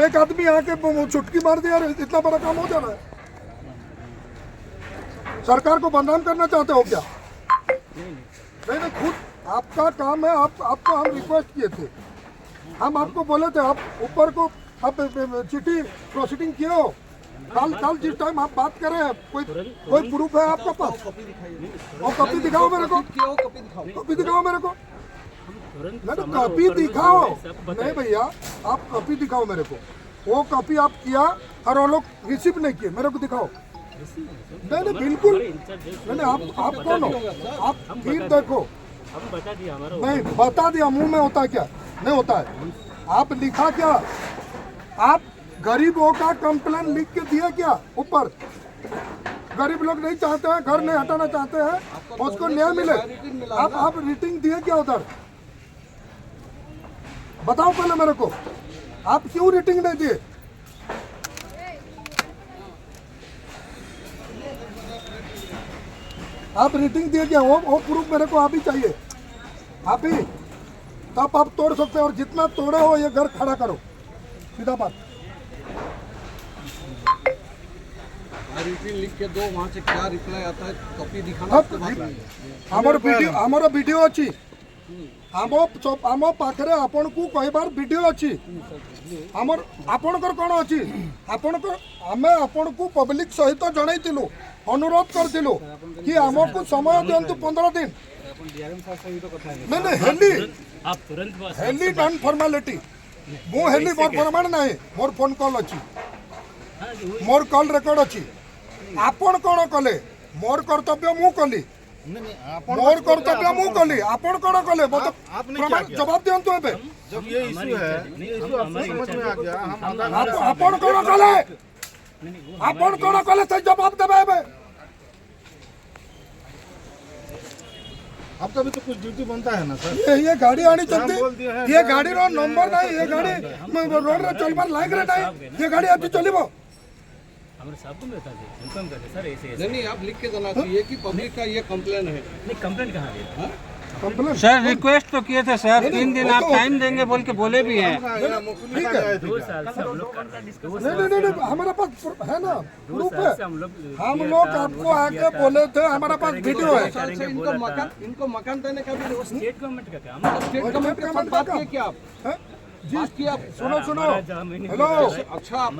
एक आदमी आके चुटकी मार दिया, इतना बड़ा काम हो जा रहा है। सरकार को बदनाम करना चाहते हो क्या? नहीं, खुद आपका काम है। आपको हम रिक्वेस्ट किए थे, हम आपको बोले थे आप ऊपर को आप चिट्ठी प्रोसीडिंग किए हो। कल जिस टाइम आप बात कर रहे हैं कोई प्रूफ है आपके पास? और कॉपी दिखाओ मेरे को, कॉपी दिखाओ मेरे को। नहीं, कॉपी दिखाओ। नहीं भैया, आप कॉपी दिखाओ मेरे को। वो कॉपी आप किया और वो लोग रिसीव नहीं किए, मेरे को दिखाओ। नहीं बिल्कुल नहीं। आप कौन हो? आप फिर देखो, हम बता दिया हमारा। नहीं बता दिया, मुंह में होता है क्या? नहीं होता है। आप लिखा क्या? आप गरीबों का कंप्लेन लिख के दिए क्या ऊपर? गरीब लोग नहीं चाहते हैं, घर नहीं हटाना चाहते हैं, उसको न्याय मिले। आप रेटिंग दिए क्या उधर? बताओ पहले मेरे को, आप क्यों रेटिंग नहीं दिए? आप रेटिंग दिए क्या? वो प्रूफ मेरे को आप ही चाहिए, आप ही, तब आप तोड़ सकते हो। और जितना तोड़े हो ये घर खड़ा करो, सीधा बात। लिख के दो, वहाँ से क्या रिप्लाई आता है कॉपी दिखाना। हमारा वीडियो अच्छी, आम पाखे आपण को कहबार वीडियो अच्छी। आमर आपणकर कौन अच्छी? आपणकर आमे आपण को पब्लिक सहित जनइलु, अनुरोध करथिलु कि आमको समय दिंतु 15 दिन। नहीं हेली नॉन फॉर्मालिटी, मु हेली मोर प्रमाण नहीं, मोर फोन कॉल अच्छी, मोर कॉल रिकॉर्ड अच्छी। आपण कौन कले? मोर कर्तव्य मु कली, मोर कर्तव्य मु कली, आपण कौन कले? प्रमाण जवाब दिंतु। एबे जब ये इशू है, समझ में आ गया। आपण कौन कले? आपण कौन कले से जवाब देबे। एबे आपका भी तो कुछ ड्यूटी बनता है ना सर। ये गाड़ी आनी चलती, ये गाड़ी रो नंबर नहीं, ये गाड़ी रोड रे चलबार लायक रे नहीं, ये गाड़ी आज चलिबो। हमारे साहब को बता दे, इन्फॉर्म कर दे सर ऐसे ऐसे। नहीं आप लिख के देना चाहिए कि पब्लिक का ये कंप्लेन है। नहीं कंप्लेंट कहाँ है? कंप्लेन सर रिक्वेस्ट तो किए थे सर, 3 दिन आप टाइम देंगे बोल के बोले भी हैं। 2 साल से हम लोग करते हैं। नहीं, हमारे पास है ना प्रूफ है। हम लोग आपको आके बोले थे, हमारे पास वीडियो है। इनको मकान देने का भी स्टेट गवर्नमेंट का काम। स्टेट गवर्नमेंट के साथ बात किए क्या आप? जी सुनो, हमारा जमीन- हेलो, अच्छा